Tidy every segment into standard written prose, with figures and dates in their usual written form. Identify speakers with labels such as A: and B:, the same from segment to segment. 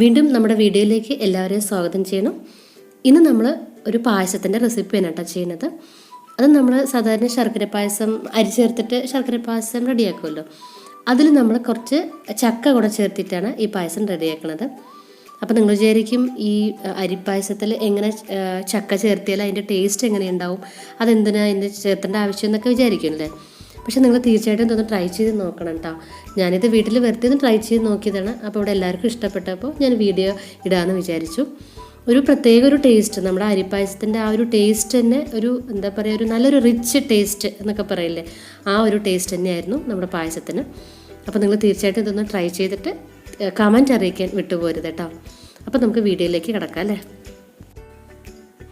A: വീണ്ടും നമ്മുടെ വീഡിയോയിലേക്ക് എല്ലാവരെയും സ്വാഗതം ചെയ്യണം. ഇന്ന് നമ്മൾ ഒരു പായസത്തിൻ്റെ റെസിപ്പിയാണ് കേട്ടോ ചെയ്യുന്നത്. അത് നമ്മൾ സാധാരണ ശർക്കര പായസം അരി ചേർത്തിട്ട് ശർക്കര പായസം റെഡിയാക്കുമല്ലോ, അതിൽ നമ്മൾ കുറച്ച് ചക്ക കൂടെ ചേർത്തിട്ടാണ് ഈ പായസം റെഡിയാക്കുന്നത്. അപ്പോൾ നിങ്ങൾ വിചാരിക്കും ഈ അരിപ്പായസത്തിൽ എങ്ങനെ ചക്ക ചേർത്തിയാൽ അതിൻ്റെ ടേസ്റ്റ് എങ്ങനെയുണ്ടാവും, അതെന്തിനാണ് അതിൻ്റെ ചേർത്തേണ്ട ആവശ്യം എന്നൊക്കെ വിചാരിക്കുമല്ലേ. പക്ഷെ നിങ്ങൾ തീർച്ചയായിട്ടും ഇതൊന്ന് ട്രൈ ചെയ്ത് നോക്കണം കേട്ടോ. ഞാനിത് വീട്ടിൽ വെറുതെ ഒന്ന് ട്രൈ ചെയ്ത് നോക്കിയതാണ്. അപ്പോൾ ഇവിടെ എല്ലാവർക്കും ഇഷ്ടപ്പെട്ടപ്പോൾ ഞാൻ വീഡിയോ ഇടാമെന്ന് വിചാരിച്ചു. ഒരു പ്രത്യേക ഒരു ടേസ്റ്റ്, നമ്മുടെ അരിപ്പായസത്തിൻ്റെ ആ ഒരു ടേസ്റ്റ് തന്നെ ഒരു എന്താ പറയുക, ഒരു നല്ലൊരു റിച്ച് ടേസ്റ്റ് എന്നൊക്കെ പറയില്ലേ, ആ ഒരു ടേസ്റ്റ് തന്നെയായിരുന്നു നമ്മുടെ പായസത്തിന്. അപ്പോൾ നിങ്ങൾ തീർച്ചയായിട്ടും ഇതൊന്ന് ട്രൈ ചെയ്തിട്ട് കമൻറ്റ് അറിയിക്കാൻ വിട്ടുപോരുത് കേട്ടോ. അപ്പോൾ നമുക്ക് വീഡിയോയിലേക്ക് കിടക്കാം അല്ലേ.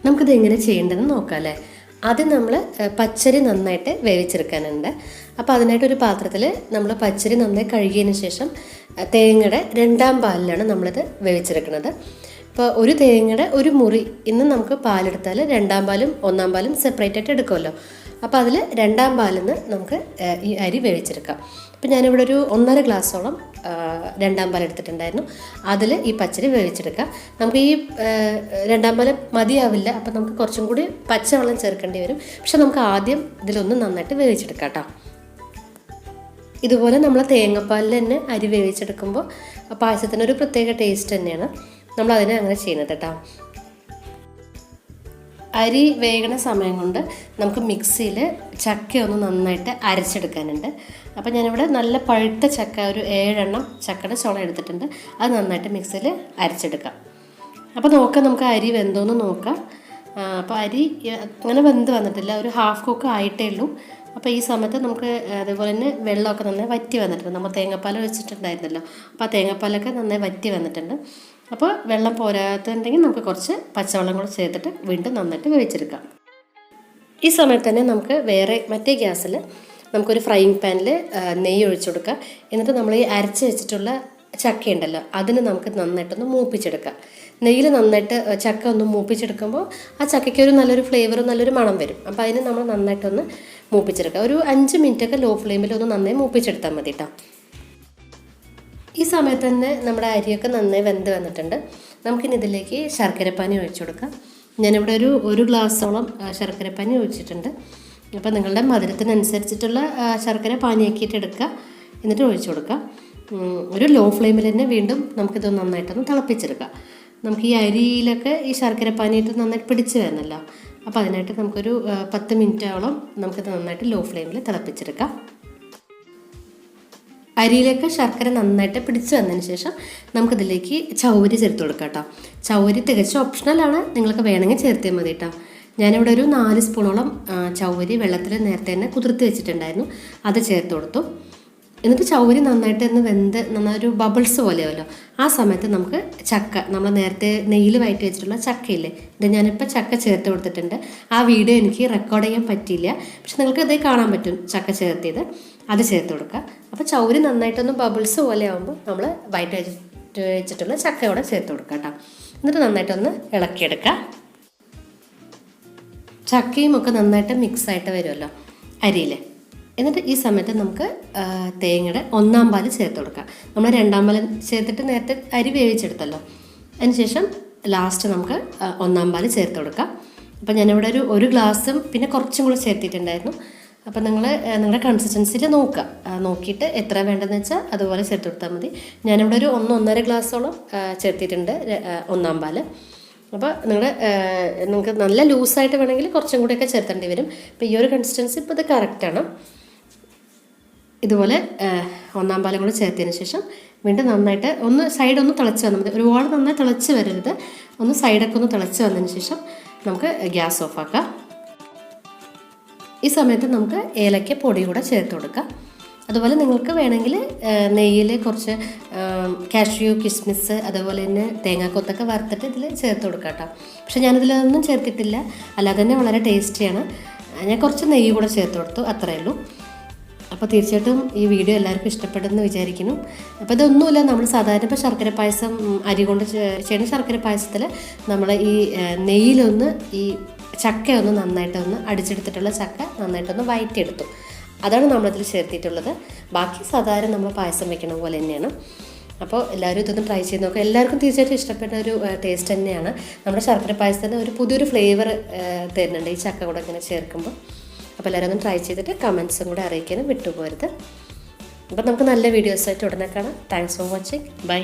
A: നമുക്കിത് എങ്ങനെ ചെയ്യേണ്ടതെന്ന് നോക്കാം അല്ലേ. ആദ്യം നമ്മൾ പച്ചരി നന്നായിട്ട് വേവിച്ചെടുക്കാനുണ്ട്. അപ്പോൾ അതിനായിട്ടൊരു പാത്രത്തിൽ നമ്മൾ പച്ചരി നന്നായി കഴുകിയതിന് ശേഷം തേങ്ങയുടെ 2ാം പാലിലാണ് നമ്മളിത് വേവിച്ചെടുക്കുന്നത്. ഇപ്പോൾ ഒരു തേങ്ങയുടെ ഒരു മുറി ഇന്ന് നമുക്ക് പാലെടുത്താൽ 2ാം പാലും 1ാം പാലും സെപ്പറേറ്റ് ആയിട്ട് എടുക്കുമല്ലോ. അപ്പോൾ അതിൽ 2ാം പാലിൽ നിന്ന് നമുക്ക് ഈ അരി വേവിച്ചെടുക്കാം. അപ്പോൾ ഞാനിവിടെ ഒരു 1.5 ഗ്ലാസ്സോളം 2ാം പാൽ എടുത്തിട്ടുണ്ടായിരുന്നു. അതിൽ ഈ പച്ചരി വേവിച്ചെടുക്കാം. നമുക്ക് ഈ 2ാം പാൽ മതിയാവില്ല, അപ്പോൾ നമുക്ക് കുറച്ചും കൂടി പച്ചവെള്ളം ചേർക്കേണ്ടി വരും. പക്ഷെ നമുക്ക് ആദ്യം ഇതിലൊന്ന് നന്നായിട്ട് വേവിച്ചെടുക്കാം കേട്ടോ. ഇതുപോലെ നമ്മൾ തേങ്ങാപ്പാലിൽ തന്നെ അരി വേവിച്ചെടുക്കുമ്പോൾ പായസത്തിനൊരു പ്രത്യേക ടേസ്റ്റ് തന്നെയാണ്. നമ്മളതിനെ അങ്ങനെ ചെയ്യുന്നത് കേട്ടോ. അരി വേകണ സമയം കൊണ്ട് നമുക്ക് മിക്സിയിൽ ചക്ക ഒന്ന് നന്നായിട്ട് അരച്ചെടുക്കാനുണ്ട്. അപ്പോൾ ഞാനിവിടെ നല്ല പഴുത്ത ചക്ക ഒരു 7 എണ്ണം ചക്കയുടെ ചോള എടുത്തിട്ടുണ്ട്. അത് നന്നായിട്ട് മിക്സിയിൽ അരച്ചെടുക്കാം. അപ്പോൾ നോക്കാം, നമുക്ക് അരി വെന്തോന്ന് നോക്കാം. അപ്പോൾ അരി അങ്ങനെ വെന്ത് വന്നിട്ടില്ല, ഒരു ഹാഫ് കുക്ക് ആയിട്ടേ ഉള്ളൂ. അപ്പോൾ ഈ സമയത്ത് നമുക്ക് അതുപോലെ തന്നെ വെള്ളമൊക്കെ നന്നായി വറ്റി വന്നിട്ടുണ്ട്. നമ്മൾ തേങ്ങാപ്പാൽ വെച്ചിട്ടുണ്ടായിരുന്നല്ലോ, അപ്പോൾ ആ തേങ്ങാപ്പാലൊക്കെ നന്നായി വറ്റി വന്നിട്ടുണ്ട്. അപ്പോൾ വെള്ളം പോരാത്തുണ്ടെങ്കിൽ നമുക്ക് കുറച്ച് പച്ചവെള്ളം കൂടെ ചേർത്തിട്ട് വീണ്ടും നന്നായിട്ട് വേവിച്ചെടുക്കാം. ഈ സമയത്ത് തന്നെ നമുക്ക് വേറെ മറ്റേ ഗ്യാസിൽ നമുക്കൊരു ഫ്രൈയിങ് പാനിൽ നെയ്യ് ഒഴിച്ചു കൊടുക്കുക. എന്നിട്ട് നമ്മൾ ഈ അരച്ച് വെച്ചിട്ടുള്ള ചക്ക ഉണ്ടല്ലോ, അതിന് നമുക്ക് നന്നായിട്ടൊന്ന് മൂപ്പിച്ചെടുക്കാം. നെയ്യിൽ നന്നായിട്ട് ചക്ക ഒന്ന് മൂപ്പിച്ചെടുക്കുമ്പോൾ ആ ചക്കയ്ക്ക് ഒരു നല്ലൊരു ഫ്ലേവറും നല്ലൊരു മണം വരും. അപ്പോൾ അതിന് നമ്മൾ നന്നായിട്ടൊന്ന് മൂപ്പിച്ചെടുക്കുക. ഒരു 5 മിനിറ്റൊക്കെ ലോ ഫ്ലെയിമിൽ ഒന്ന് നന്നായി മൂപ്പിച്ചെടുത്താൽ മതി കേട്ടോ. ഈ സമയത്ത് തന്നെ നമ്മുടെ അരിയൊക്കെ നന്നായി വെന്ത് വന്നിട്ടുണ്ട്. നമുക്കിനി ഇതിലേക്ക് ശർക്കരപ്പാനി ഒഴിച്ചു കൊടുക്കാം. ഞാനിവിടെ ഒരു ഗ്ലാസ്സോളം ശർക്കരപ്പാനി ഒഴിച്ചിട്ടുണ്ട്. അപ്പോൾ നിങ്ങളുടെ മധുരത്തിനനുസരിച്ചിട്ടുള്ള ശർക്കര പാനിയാക്കിയിട്ട് എടുക്കുക, എന്നിട്ട് ഒഴിച്ചു കൊടുക്കുക. ഒരു ലോ ഫ്ലെയിമിൽ തന്നെ വീണ്ടും നമുക്കിത് നന്നായിട്ടൊന്ന് തിളപ്പിച്ചെടുക്കാം. നമുക്ക് ഈ അരിയിലൊക്കെ ഈ ശർക്കര പാനിയിട്ട് നന്നായിട്ട് പിടിച്ച് വരുന്നല്ലോ. അപ്പോൾ അതിനായിട്ട് നമുക്കൊരു 10 മിനിറ്റോളം നമുക്കിത് നന്നായിട്ട് ലോ ഫ്ലെയിമിൽ തിളപ്പിച്ചെടുക്കാം. അരിയിലേക്ക് ശർക്കര നന്നായിട്ട് പിടിച്ച് വന്നതിന് ശേഷം നമുക്കിതിലേക്ക് ചൗവരി ചേർത്ത് കൊടുക്കാം കേട്ടോ. ചൗവരി തികച്ചും ഓപ്ഷണലാണ്, നിങ്ങൾക്ക് വേണമെങ്കിൽ ചേർത്തിയാൽ മതി കേട്ടോ. ഞാനിവിടെ ഒരു 4 സ്പൂണോളം ചൗവരി വെള്ളത്തിൽ നേരത്തെ തന്നെ കുതിർത്ത് വെച്ചിട്ടുണ്ടായിരുന്നു, അത് ചേർത്ത് കൊടുത്തു. എന്നിട്ട് ചൗവരി നന്നായിട്ട് ഒന്ന് വെന്ത് നന്നായൊരു ബബിൾസ് പോലെയല്ലോ, ആ സമയത്ത് നമുക്ക് ചക്ക, നമ്മൾ നേരത്തെ നെയ്യിൽ വയറ്റി വെച്ചിട്ടുള്ള ചക്കയില്ലേ, ഇത് ഞാനിപ്പോൾ ചക്ക ചേർത്ത് കൊടുത്തിട്ടുണ്ട്. ആ വീഡിയോ എനിക്ക് റെക്കോർഡ് ചെയ്യാൻ പറ്റിയില്ല, പക്ഷെ നിങ്ങൾക്ക് ഇതേ കാണാൻ പറ്റും ചക്ക ചേർത്തിയത്. അത് ചേർത്ത് കൊടുക്കുക. അപ്പോൾ ചൗവരി നന്നായിട്ടൊന്ന് ബബിൾസ് പോലെ ആകുമ്പോൾ നമ്മൾ വയറ്റി വെച്ചിട്ടുള്ള ചക്കയോടെ ചേർത്ത് കൊടുക്കുക കേട്ടോ. എന്നിട്ട് നന്നായിട്ടൊന്ന് ഇളക്കിയെടുക്കുക. ചക്കയും ഒക്കെ നന്നായിട്ട് മിക്സായിട്ട് വരുമല്ലോ അരിയിൽ. എന്നിട്ട് ഈ സമയത്ത് നമുക്ക് തേങ്ങയുടെ 1ാം പാൽ ചേർത്ത് കൊടുക്കാം. നമ്മൾ 2ാം പാൽ ചേർത്തിട്ട് നേരത്തെ അരി വേവിച്ചെടുത്തല്ലോ, അതിനുശേഷം ലാസ്റ്റ് നമുക്ക് 1ാം പാൽ ചേർത്ത് കൊടുക്കാം. അപ്പോൾ ഞാനിവിടെ ഒരു ഗ്ലാസ്സും പിന്നെ കുറച്ചും കൂടി ചേർത്തിട്ടുണ്ടായിരുന്നു. അപ്പോൾ നിങ്ങളുടെ കൺസിസ്റ്റൻസിയിൽ നോക്കിയിട്ട് എത്ര വേണ്ടതെന്ന് വെച്ചാൽ അതുപോലെ ചേർത്ത് കൊടുത്താൽ മതി. ഞാനിവിടെ ഒരു 1-1.5 ഗ്ലാസ്സോളം ചേർത്തിട്ടുണ്ട് 1ാം പാൽ. അപ്പോൾ നിങ്ങൾക്ക് നല്ല ലൂസായിട്ട് വേണമെങ്കിൽ കുറച്ചും കൂടിയൊക്കെ ചേർത്തേണ്ടി വരും. അപ്പോൾ ഈ ഒരു കൺസിസ്റ്റൻസി ഇപ്പോൾ ഇത് കറക്റ്റാണ്. ഇതുപോലെ 1ാം പാലും കൂടെ ചേർത്തതിന് ശേഷം വീണ്ടും നന്നായിട്ട് സൈഡൊന്ന് തിളച്ച് വന്നാൽ മതി. ഒരുപാട് നന്നായി തിളച്ച് വരരുത്, സൈഡൊക്കെ ഒന്ന് തിളച്ച് വന്നതിന് ശേഷം നമുക്ക് ഗ്യാസ് ഓഫാക്കാം. ഈ സമയത്ത് നമുക്ക് ഏലക്ക പൊടി കൂടെ ചേർത്ത് കൊടുക്കാം. അതുപോലെ നിങ്ങൾക്ക് വേണമെങ്കിൽ നെയ്യിൽ കുറച്ച് കാഷ്യൂ, കിസ്മിസ്, അതുപോലെ തന്നെ തേങ്ങാക്കൊത്തൊക്കെ വറുത്തിട്ട് ഇതിൽ ചേർത്ത് കൊടുക്കാം കേട്ടോ. പക്ഷെ ഞാനിതിലൊന്നും ചേർത്തിട്ടില്ല, അല്ലാതെ തന്നെ വളരെ ടേസ്റ്റിയാണ്. ഞാൻ കുറച്ച് നെയ്യ് കൂടെ ചേർത്ത് കൊടുത്തു, അത്രയേ ഉള്ളൂ. അപ്പോൾ തീർച്ചയായിട്ടും ഈ വീഡിയോ എല്ലാവർക്കും ഇഷ്ടപ്പെടുമെന്ന് വിചാരിക്കുന്നു. അപ്പോൾ ഇതൊന്നുമില്ല, നമ്മൾ സാധാരണ ഇപ്പോൾ ശർക്കര പായസം അരി കൊണ്ട് ചെയ്യുന്ന ശർക്കര പായസത്തിൽ നമ്മൾ ഈ നെയ്യിലൊന്ന് ഈ ചക്കയൊന്ന് നന്നായിട്ടൊന്ന് അടിച്ചെടുത്തിട്ടുള്ള ചക്ക നന്നായിട്ടൊന്ന് വഴറ്റിയെടുത്തു. അതാണ് നമ്മളതിൽ ചേർത്തിട്ടുള്ളത്. ബാക്കി സാധാരണ നമ്മൾ പായസം വെക്കണ പോലെ തന്നെയാണ്. അപ്പോൾ എല്ലാവരും ഇതൊന്ന് ട്രൈ ചെയ്ത് നോക്കുക. എല്ലാവർക്കും തീർച്ചയായിട്ടും ഇഷ്ടപ്പെട്ട ഒരു ടേസ്റ്റ് തന്നെയാണ്. നമ്മുടെ ശർക്കര പായസത്തിന് ഒരു പുതിയൊരു ഫ്ലേവർ തരുന്നുണ്ട് ഈ ചക്ക കൂടെ ഇങ്ങനെ ചേർക്കുമ്പോൾ. അപ്പോൾ എല്ലാവരും ഒന്ന് ട്രൈ ചെയ്തിട്ട് കമൻസും കൂടെ അറിയിക്കാനും വിട്ടുപോകരുത്. അപ്പോൾ നമുക്ക് നല്ല വീഡിയോസായിട്ട് ഉടനെ കാണാം. Thanks for watching. ബൈ.